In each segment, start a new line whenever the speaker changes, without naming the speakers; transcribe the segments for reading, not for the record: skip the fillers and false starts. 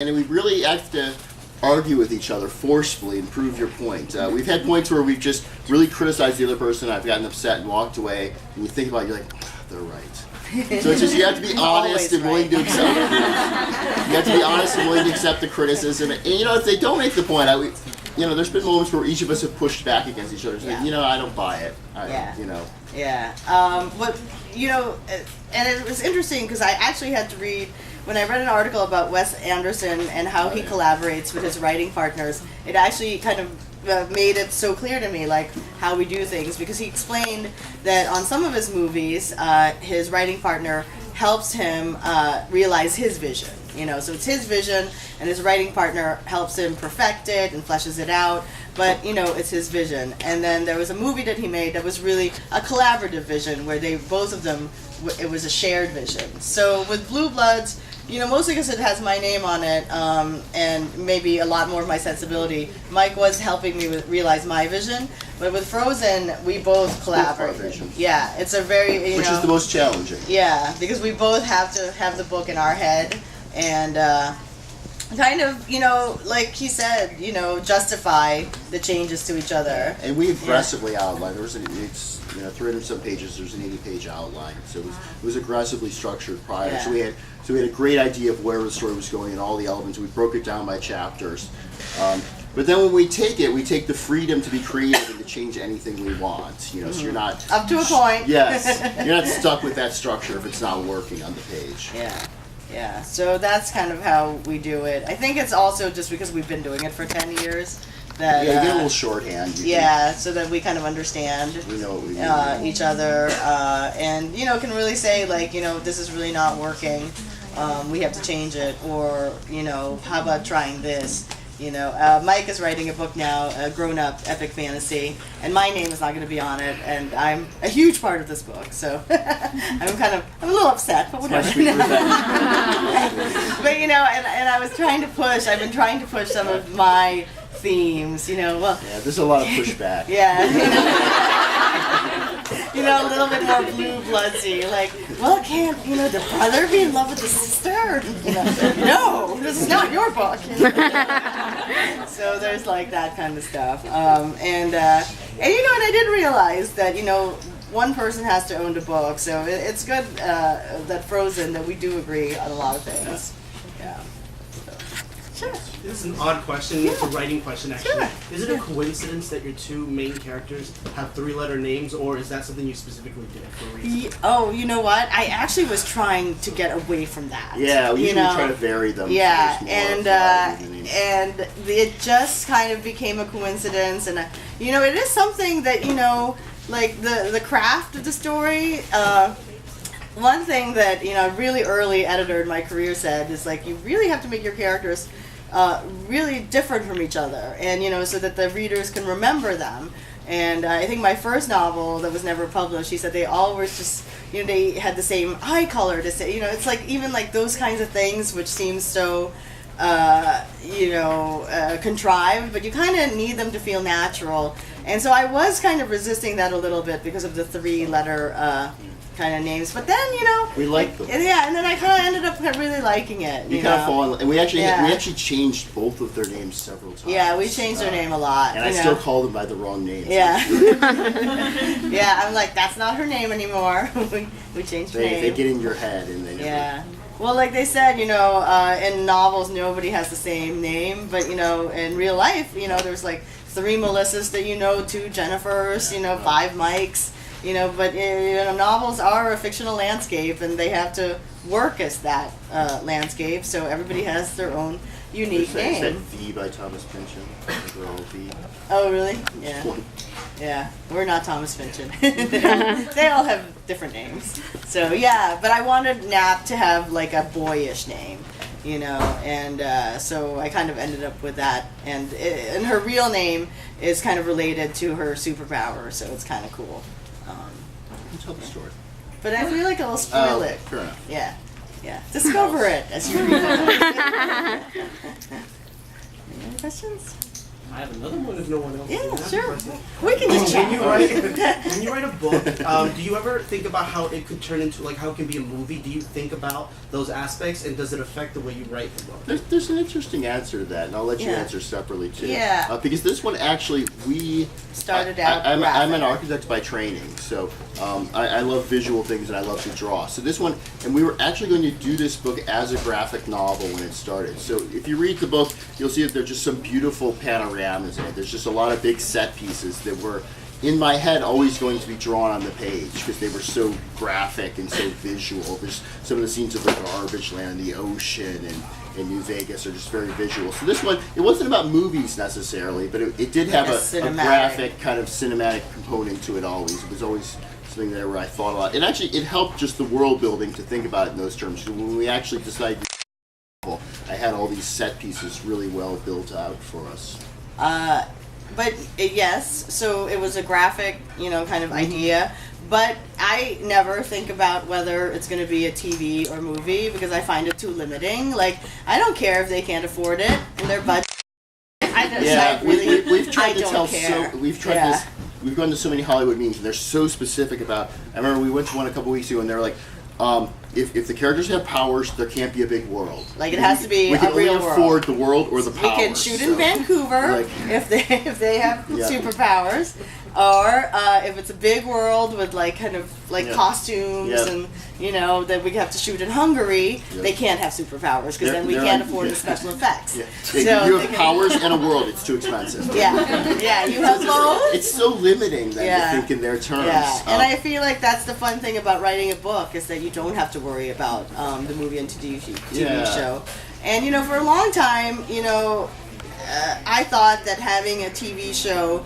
And we really have to argue with each other forcefully and prove your point. We've had points where we've just really criticized the other person. I've gotten upset and walked away. And you think about it, you're like, they're right. So it's just you have to be honest and willing to accept. You have to be honest and willing to accept the criticism. And if they don't make the point, there's been moments where each of us have pushed back against each other. Saying, I don't buy it.
And it was interesting because I actually had to read. When I read an article about Wes Anderson and how he collaborates with his writing partners, it actually kind of made it so clear to me, like, how we do things, because he explained that on some of his movies, his writing partner helps him realize his vision. So it's his vision, and his writing partner helps him perfect it and fleshes it out, but, it's his vision. And then there was a movie that he made that was really a collaborative vision, where both of them, it was a shared vision. So with Blue Bloods, mostly because it has my name on it, and maybe a lot more of my sensibility. Mike was helping me realize my vision, but with Frozen, we both collaborated. Yeah, it's a very,
which is the most challenging.
Yeah, because we both have to have the book in our head, and kind of, like he said, justify the changes to each other.
And we aggressively outlined. There was it's 300 some pages. There's an 80-page outline, so it was aggressively structured prior.
Yeah.
So we had a great idea of where the story was going and all the elements. We broke it down by chapters. But then when we take the freedom to be creative and to change anything we want. So you're not
up to a point.
Yes, you're not stuck with that structure if it's not working on the page.
Yeah, so that's kind of how we do it. I think it's also just because we've been doing it for 10 years that...
Yeah, you get a little shorthand.
So that we kind of understand
we know what we mean.
Each other, and, can really say, like, this is really not working, we have to change it, or, how about trying this? Mike is writing a book now, a grown-up epic fantasy, and my name is not going to be on it, and I'm a huge part of this book, so I'm a little upset, but whatever. But and I've been trying to push some of my themes,
Yeah, there's a lot of pushback.
A little bit more Blue Bloodsy, like, well, can't, the brother be in love with the sister? No, this is not your book. So there's like that kind of stuff. And I did realize that, one person has to own the book, so it's good that Frozen, that we do agree on a lot of things. Yeah. Sure.
This is an odd question. It's a writing question, actually.
Sure.
Is it a coincidence that your two main characters have three-letter names, or is that something you specifically did for a reason?
Oh, you know what? I actually was trying to get away from that.
Yeah, we usually try to vary them.
Yeah, and it just kind of became a coincidence, and it is something that like the craft of the story. One thing that a really early editor in my career said is, like, you really have to make your characters really different from each other, and so that the readers can remember them. And I think my first novel that was never published, he said they all were just they had the same eye color, to say it's like, even like those kinds of things which seem so contrived, but you kind of need them to feel natural. And so I was kind of resisting that a little bit because of the three-letter kind of names, but then
we like them.
Yeah, and then I kind of ended up really liking it.
You kind of fall in, and we actually changed both of their names several times.
Yeah, we changed their name a lot.
And I still call them by the wrong names.
Yeah. Yeah, I'm like, that's not her name anymore. we changed her name.
They get in your head, and they
never... Well, like they said, in novels nobody has the same name, but in real life, there's like 3 Melissas that 2 Jennifers, 5 Mikes. But novels are a fictional landscape, and they have to work as that landscape, so everybody has their own unique name.
Is that V by Thomas Pynchon? We're all V.
Oh, really? Yeah. Yeah, we're not Thomas Pynchon. They all have different names. So, yeah, but I wanted Nap to have, like, a boyish name, and so I kind of ended up with that. And her real name is kind of related to her superpower, so it's kind of cool.
Tell the story.
But I feel like I'll spoil it.
Fair enough.
Yeah. Discover it as you read it. Any questions?
I have another one if no one else.
Yeah,
has a
sure.
question.
We can just
When you
chat.
when you write a book, do you ever think about how it could turn into, like, how it can be a movie? Do you think about those aspects, and does it affect the way you write the book?
There's an interesting answer to that, and I'll let you
Yeah.
answer separately too.
Yeah.
Because this one actually,
Started out
I'm an
graphic.
architect by training, so I love visual things and I love to draw. So this one, and we were actually going to do this book as a graphic novel when it started. So if you read the book, you'll see that there's just some beautiful panoramas in it. There's just a lot of big set pieces that were, in my head, always going to be drawn on the page because they were so graphic and so visual. There's some of the scenes of the garbage land, the ocean, and in New Vegas are just very visual. So this one, it wasn't about movies necessarily, but it did have a graphic kind of cinematic component to it always. It was always something there where I thought a lot. And actually, it helped just the world building to think about it in those terms. So when we actually decided to I had all these set pieces really well built out for us.
But yes, so it was a graphic, kind of idea. But I never think about whether it's going to be a TV or movie because I find it too limiting. Like, I don't care if they can't afford it and their budget.
We've tried to tell
care.
We've tried this. We've gone to so many Hollywood meetings and they're so specific about. I remember we went to one a couple weeks ago and they're like, if the characters have powers, there can't be a big world.
Like, it has to be
we can
a real
only
world.
afford the world or the powers.
We can shoot in Vancouver
like,
if they have superpowers, or if it's a big world with costumes and that we have to shoot in Hungary, they can't have superpowers because then we can't afford the special effects.
Yeah.
So
you have powers and a world. It's too expensive.
Yeah, you have both.
It's so limiting that you think in their terms.
Yeah, and I feel like that's the fun thing about writing a book is that you don't have to worry about the movie and TV show. And for a long time, I thought that having a TV show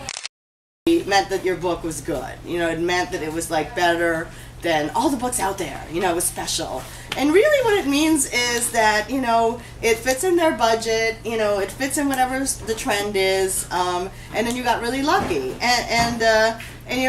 meant that your book was good. It meant that it was better than all the books out there. It was special. And really what it means is that, it fits in their budget, it fits in whatever the trend is, and then you got really lucky. And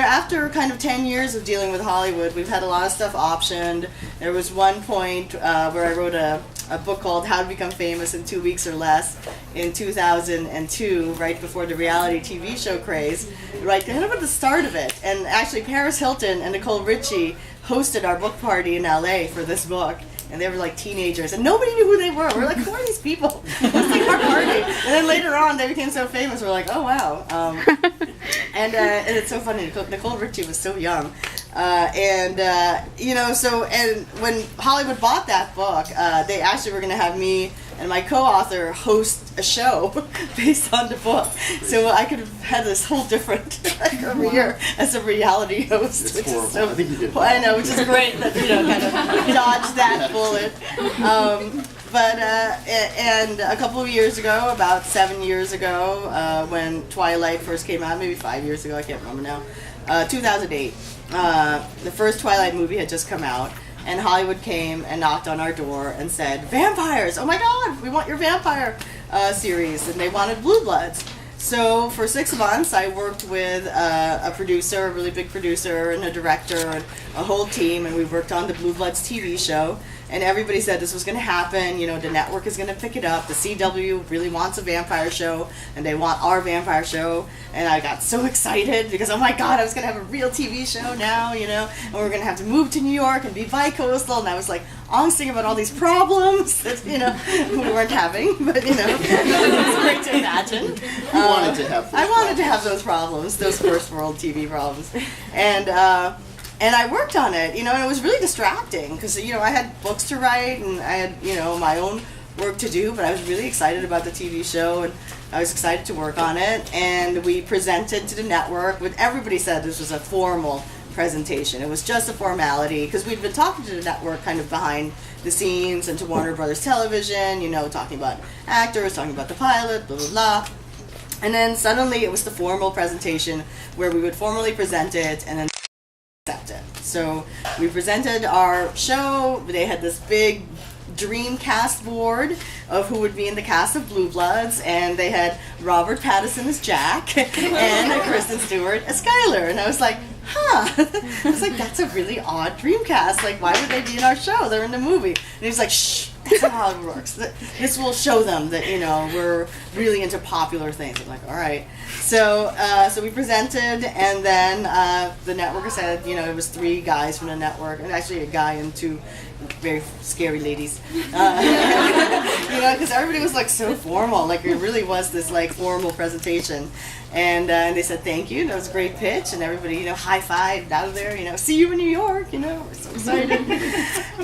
after kind of 10 years of dealing with Hollywood, we've had a lot of stuff optioned. There was one point where I wrote a book called How to Become Famous in 2 Weeks or Less in 2002, right before the reality TV show craze, right kind of at the start of it. And actually Paris Hilton and Nicole Richie hosted our book party in LA for this book. And they were like teenagers, and nobody knew who they were. We're like, who are these people? It was like our party. And then later on, they became so famous. We're like, oh wow. And it's so funny. Nicole Richie was so young, and when Hollywood bought that book, they actually were going to have me and my co-author host a show based on the book. So I could have had this whole different career as a reality host.
It's
which
horrible.
is so,
I think you did.
I know, which is great that kind of dodged that bullet. And a couple of years ago, about 7 years ago, when Twilight first came out, maybe 5 years ago, I can't remember now, 2008, the first Twilight movie had just come out. And Hollywood came and knocked on our door and said, vampires! Oh my God, we want your vampire series. And they wanted Blue Bloods. So for 6 months, I worked with a producer, a really big producer, and a director, and a whole team, and we worked on the Blue Bloods TV show. And everybody said this was going to happen. The network is going to pick it up. The CW really wants a vampire show, and they want our vampire show. And I got so excited because, oh my God, I was going to have a real TV show now, and we're going to have to move to New York and be bi-coastal. And I was like angsting about all these problems that, we weren't having, but, it was great to imagine.
I wanted to have
those problems, those first world TV problems. And I worked on it, and it was really distracting because, I had books to write and I had, my own work to do, but I was really excited about the TV show and I was excited to work on it. And we presented to the network. Everybody said this was a formal presentation. It was just a formality because we'd been talking to the network kind of behind the scenes and to Warner Brothers Television, talking about actors, talking about the pilot, blah, blah, blah. And then suddenly it was the formal presentation where we would formally present it and then accept it. So we presented our show. They had this big dream cast board of who would be in the cast of Blue Bloods, and they had Robert Pattinson as Jack and Kristen Stewart as Skylar. And I was like, I was like, that's a really odd dream cast. Like, why would they be in our show? They're in the movie. And he was like, shh, That's not how it works. This will show them that, you know, we're really into popular things. I'm like, all right. So we presented, and then the network said, you know, it was 3 guys from the network, and actually a guy and 2 very scary ladies. You know, because everybody was like so formal. Like it really was this like formal presentation. And they said thank you. That was a great pitch, and everybody, you know, high-fived out of there. You know, see you in New York. You know, we're so excited.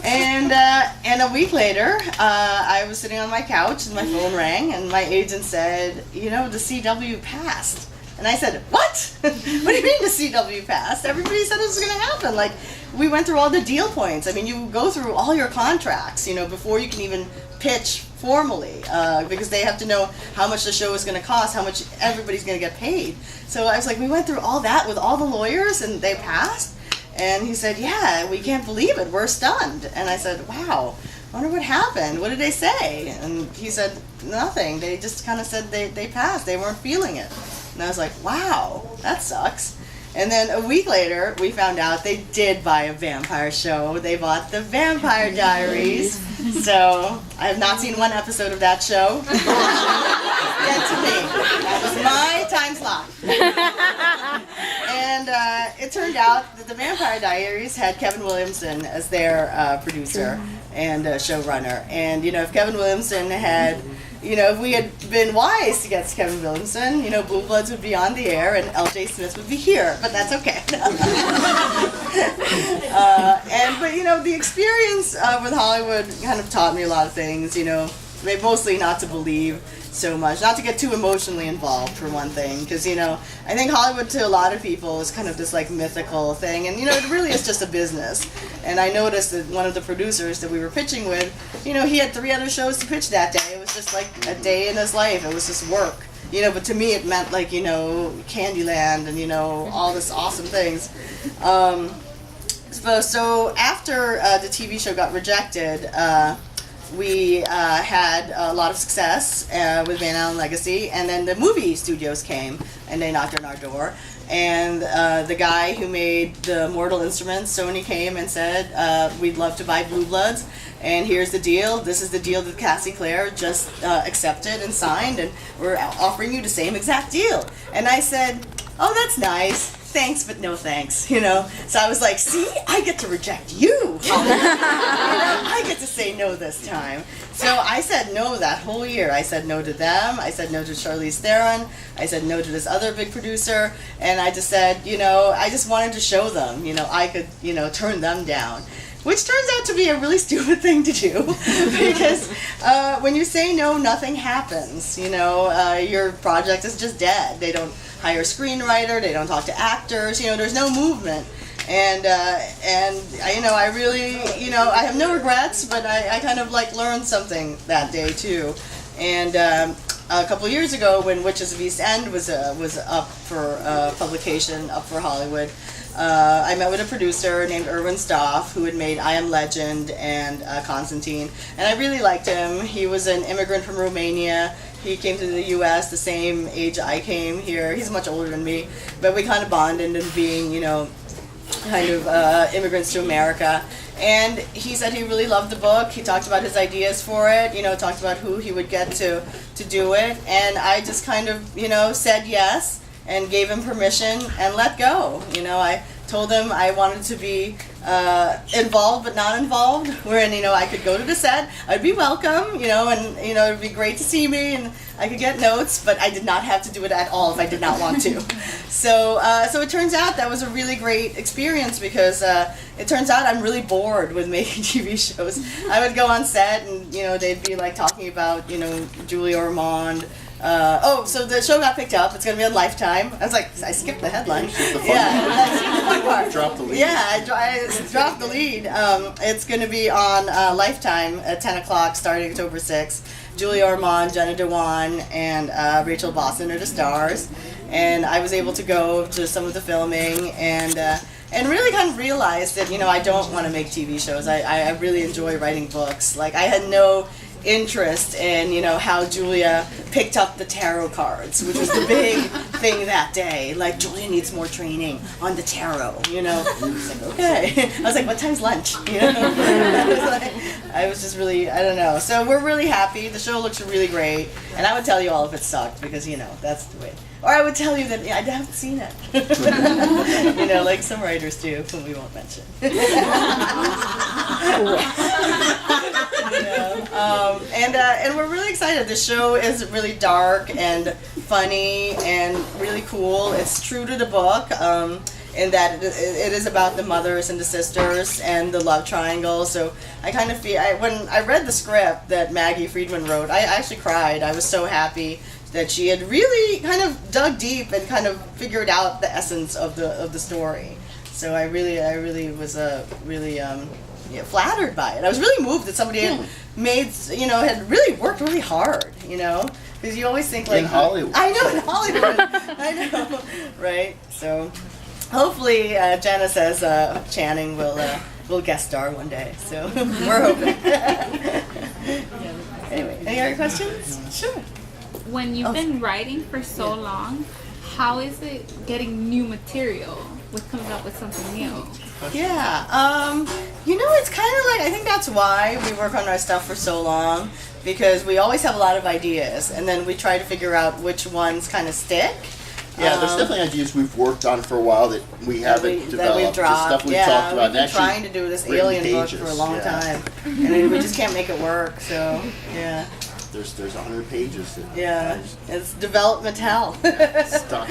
and a week later, I was sitting on my couch, and my phone rang, and my agent said, you know, the CW passed. And I said, what? What do you mean the CW passed? Everybody said it was going to happen. Like, we went through all the deal points. I mean, you go through all your contracts, you know, before you can even pitch formally, because they have to know how much the show is going to cost, how much everybody's going to get paid. So I was like, we went through all that with all the lawyers, and they passed. And he said, yeah, we can't believe it. We're stunned. And I said, wow, I wonder what happened. What did they say? And he said, nothing. They just kind of said they passed. They weren't feeling it. And I was like, wow, that sucks. And then a week later, we found out they did buy a vampire show. They bought the Vampire Diaries. So I have not seen one episode of that show. Get to me. That was my time slot. And it turned out that the Vampire Diaries had Kevin Williamson as their producer and showrunner. And, you know, if Kevin Williamson had... You know, if we had been wise to get Kevin Williamson, you know, Blue Bloods would be on the air and L.J. Smith would be here, but that's okay. But you know, the experience with Hollywood kind of taught me a lot of things. You know, mostly not to believe so much, not to get too emotionally involved for one thing, because you know, I think Hollywood to a lot of people is kind of this like mythical thing, and you know, it really is just a business. And I noticed that one of the producers that we were pitching with, you know, he had 3 other shows to pitch that day. It was just like a day in his life. It was just work, you know. But to me, it meant like, you know, Candyland and you know all this awesome things. So after the TV show got rejected. We had a lot of success with Van Allen Legacy, and then the movie studios came and they knocked on our door. And the guy who made the Mortal Instruments, Sony, came and said, we'd love to buy Blue Bloods, and here's the deal. This is the deal that Cassie Clare just accepted and signed, and we're offering you the same exact deal. And I said, oh, that's nice. Thanks, but no thanks, you know. So I was like, see, I get to reject you. You know, I get to say no this time. So I said no that whole year. I said no to them. I said no to Charlize Theron. I said no to this other big producer. And I just said, you know, I just wanted to show them, you know, I could, you know, turn them down. Which turns out to be a really stupid thing to do, because when you say no, nothing happens. You know, your project is just dead. They don't hire a screenwriter. They don't talk to actors. You know, there's no movement. And you know, I really, you know, I have no regrets, but I kind of like learned something that day too. And a couple of years ago, when Witches of East End was up for publication, up for Hollywood. I met with a producer named Erwin Stoff, who had made I Am Legend and Constantine, and I really liked him. He was an immigrant from Romania. He came to the U.S. the same age I came here. He's much older than me, but we kind of bonded into being, you know, kind of immigrants to America. And he said he really loved the book. He talked about his ideas for it, you know, talked about who he would get to do it, and I just kind of, you know, said yes and gave him permission and let go. You know, I told him I wanted to be involved but not involved, wherein, you know, I could go to the set, I'd be welcome, you know, and, you know, it'd be great to see me and I could get notes, but I did not have to do it at all if I did not want to. So it turns out that was a really great experience, because it turns out I'm really bored with making TV shows. I would go on set and, you know, they'd be like talking about, you know, Julia Ormond. So the show got picked up. It's going to be on Lifetime. I was like, I skipped the headline. That's the fun part.
Drop the lead.
Yeah, I dropped the lead. It's going to be on Lifetime at 10 o'clock starting October 6th. Julia Ormond, Jenna Dewan, and Rachel Boston are the stars. And I was able to go to some of the filming and really kind of realized that, you know, I don't want to make TV shows. I really enjoy writing books. Like, I had no interest in, you know, how Julia picked up the tarot cards, which was the big thing that day. Like, Julia needs more training on the tarot, you know. I was like, okay. I was like, what time's lunch? You know. I was just really, I don't know. So we're really happy. The show looks really great, and I would tell you all if it sucked because you know that's the way. Or I would tell you that I haven't seen it. You know, like some writers do, whom we won't mention. You know, and we're really excited. The show is really dark and funny and really cool. It's true to the book in that it is about the mothers and the sisters and the love triangle. So I kind of feel, when I read the script that Maggie Friedman wrote, I actually cried. I was so happy that she had really kind of dug deep and kind of figured out the essence of the story. So I really was really flattered by it. I was really moved that somebody had had really worked really hard, you know, because you always think like
in Hollywood.
I know, in Hollywood. I know, right? So hopefully Janice says Channing will guest star one day. So we're hoping. Anyway, any other questions? Sure.
When you've been writing for so long, how is it getting new material with coming up with something new?
Yeah, you know, it's kind of like, I think that's why we work on our stuff for so long, because we always have a lot of ideas, and then we try to figure out which ones kind of stick.
Yeah, there's definitely ideas we've worked on for a while that we haven't developed.
That we've dropped.
Stuff we've talked about.
We've been trying to do this alien book for a long time, and we just can't make it work, so, yeah.
There's 100 pages.
It's development hell.
Stuck.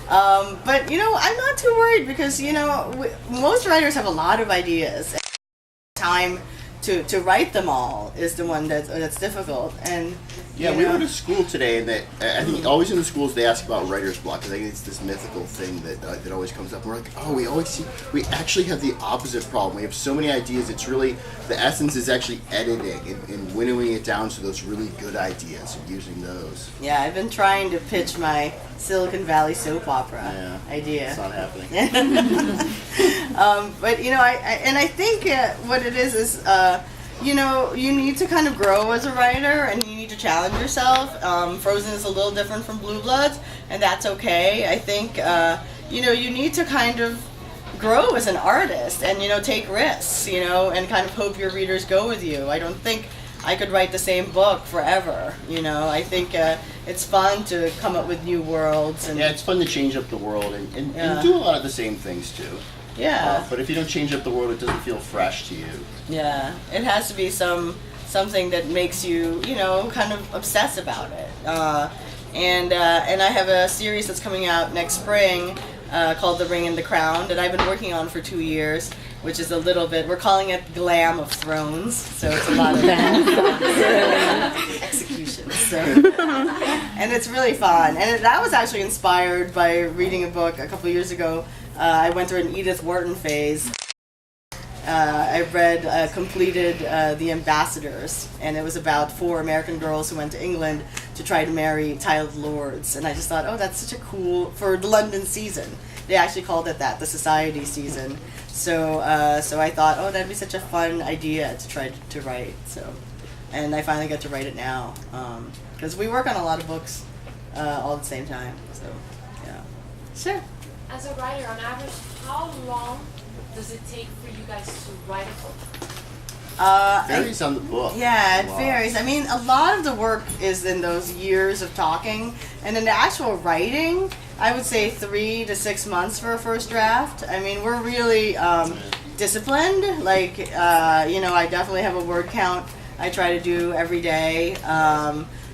But you know, I'm not too worried because you know most writers have a lot of ideas. Time to write them all is the one that's difficult. And
we were to school today, and I think always in the schools they ask about writer's block because I think it's this mythical thing that always comes up. And we're like, oh, we actually have the opposite problem. We have so many ideas. It's really the essence is actually editing and winnowing it down to those really good ideas and using those. Yeah,
I've been trying to pitch my Silicon Valley soap opera idea.
It's not happening.
But you know, I think what it is you know, you need to kind of grow as a writer, and you need to challenge yourself. Frozen is a little different from Blue Bloods, and that's okay. I think you know, you need to kind of grow as an artist, and you know, take risks, you know, and kind of hope your readers go with you. I don't think I could write the same book forever. You know, I think it's fun to come up with new worlds. And
it's fun to change up the world and do a lot of the same things too.
Yeah.
But if you don't change up the world, it doesn't feel fresh to you.
Yeah, it has to be something that makes you, you know, kind of obsess about it. And I have a series that's coming out next spring called The Ring and the Crown that I've been working on for 2 years, which is a little bit, we're calling it Glam of Thrones, so it's a lot of executions. So. And it's really fun. And that was actually inspired by reading a book a couple years ago. I went through an Edith Wharton phase. I read, completed The Ambassadors, and it was about 4 American girls who went to England to try to marry titled lords. And I just thought, oh, that's such a cool, for the London season. They actually called it that, the society season. So I thought, oh, that'd be such a fun idea to try to write. So, and I finally got to write it now, because we work on a lot of books all at the same time. So, yeah. Sure.
As a writer, on average, how long does it take for you guys to write a book?
Varies on the book.
Yeah, it varies. I mean, a lot of the work is in those years of talking, and in the actual writing, I would say 3 to 6 months for a first draft. I mean, we're really disciplined. Like, you know, I definitely have a word count I try to do every day,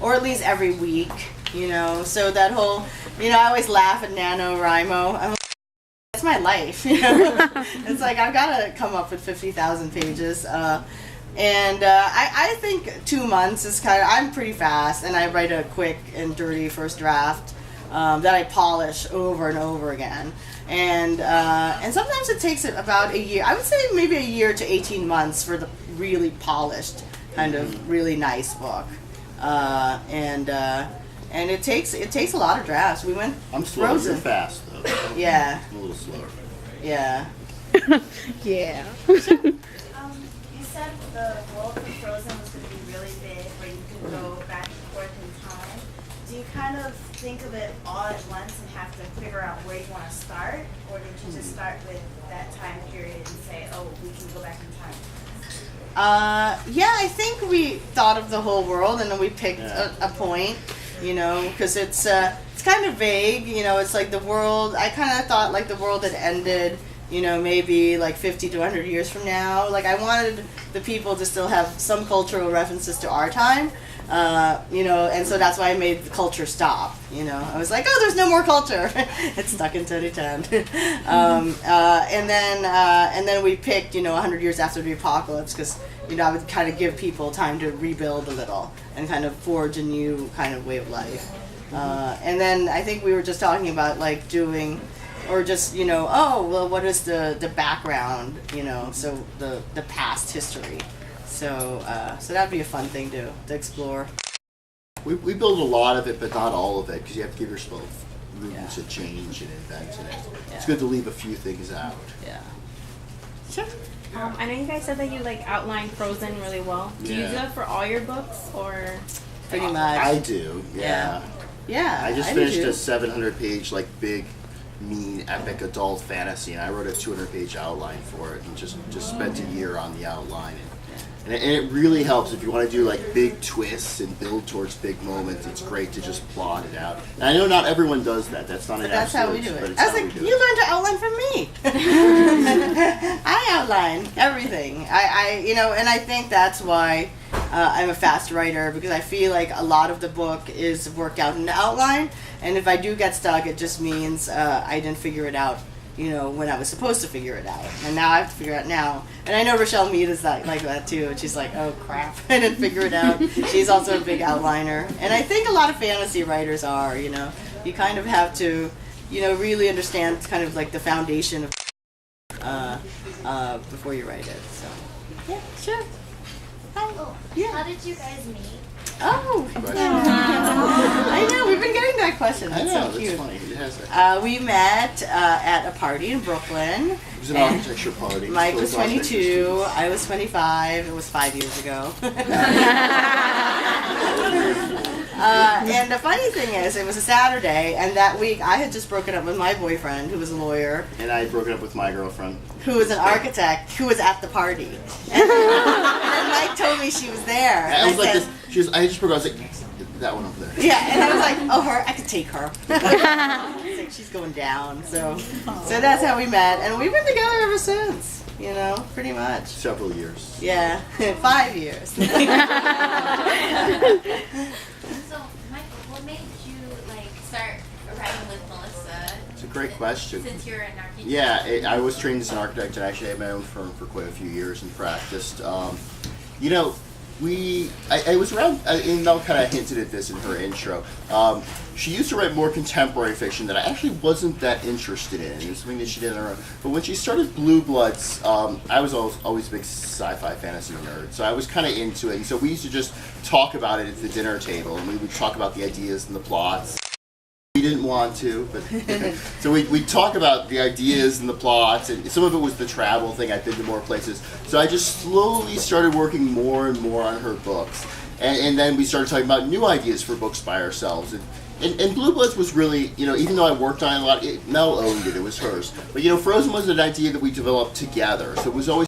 or at least every week. You know, so that whole, you know, I always laugh at NaNoWriMo. I'm like, that's my life, you know. It's like I've got to come up with 50,000 pages, and I think 2 months is kind of. I'm pretty fast, and I write a quick and dirty first draft that I polish over and over again, and sometimes it takes about a year. I would say maybe a year to 18 months for the really polished, kind of really nice book, and it takes a lot of drafts. We went.
I'm slow.
Frozen.
You're fast though.
Yeah.
I'm a little slower.
Yeah.
Yeah.
You said the world of Frozen was going to be really big, where you could go back and forth in time. of think of it all at once and have to figure out where you want to start, or did you just start with that time period and say, oh, we can go back in time?
Yeah, I think we thought of the whole world and then we picked a point, you know, because it's kind of vague, you know. It's like the world. I kind of thought like the world had ended, you know, maybe like 50 to 100 years from now. Like I wanted the people to still have some cultural references to our time, you know, and so that's why I made the culture stop. You know, I was like, oh, there's no more culture. It's stuck in 2010. And then we picked, you know, 100 years after the apocalypse because, you know, I would kind of give people time to rebuild a little and kind of forge a new kind of way of life. And then I think we were just talking about like doing, or just, you know, oh, well, what is the background, you know, so the past history. So that'd be a fun thing to explore.
We build a lot of it, but not all of it, because you have to give yourself room to change and invent in it. It's good to leave a few things out.
Yeah.
Sure.
I know you guys said that you like outline Frozen really well. Do you do that for all your books, or?
Pretty much.
I do, yeah.
Yeah.
I just finished a 700-page, like, big, mean, epic adult fantasy, and I wrote a 200-page outline for it, and just spent a year on the outline. And it really helps if you want to do like big twists and build towards big moments. It's great to just plot it out. And I know not everyone does that. That's not an
That's how we do
but
it.
it's
I was
how
like,
we do
you
it.
learned to outline from me. I outline everything. I you know, and I think that's why I'm a fast writer, because I feel like a lot of the book is worked out in the outline. And if I do get stuck, it just means I didn't figure it out, you know, when I was supposed to figure it out. And now I have to figure it out now. And I know Rochelle Mead is like that too. And she's like, oh crap, I didn't figure it out. She's also a big outliner. And I think a lot of fantasy writers are, you know. You kind of have to, you know, really understand kind of like the foundation of before you write it. So, yeah, sure. Hi.
Oh,
Yeah.
how did you guys meet?
Oh,
Question.
I know. We've been getting that question.
I
That's
know,
so
that's
cute.
funny. It has that.
We met at a party in Brooklyn.
It was an
and
architecture party.
Mike was
Still architecture
22.
students.
I was 25. It was 5 years ago. And the funny thing is, it was a Saturday, and that week I had just broken up with my boyfriend, who was a lawyer,
And I had broken up with my girlfriend.
who was an architect, who was at the party. And Mike told me she was there.
I
And
was like
said,
this. I just broke up. I was like, that one over there.
yeah, and I was like, oh, her, I could take her. I was like, she's going down. So that's how we met, and we've been together ever since. You know, pretty much.
Several years.
Yeah, 5 years.
So, Michael, what made you like start writing with Melissa?
It's a great question.
Since you're an architect.
Yeah, I was trained as an architect and actually had my own firm for quite a few years and practiced. You know, I was around, and Mel kind of hinted at this in her intro. She used to write more contemporary fiction that I actually wasn't that interested in. It was something that she did on her own. But when she started Blue Bloods, I was always a big sci-fi fantasy nerd, so I was kind of into it. And so we used to just talk about it at the dinner table, and we would talk about the ideas and the plots. We didn't want to, but so we'd talk about the ideas and the plots, and some of it was the travel thing. I've been to more places. So I just slowly started working more and more on her books. And then we started talking about new ideas for books by ourselves. And Blue Bloods was really, you know, even though I worked on it a lot, Mel owned it. It was hers. But, you know, Frozen was an idea that we developed together. So it was always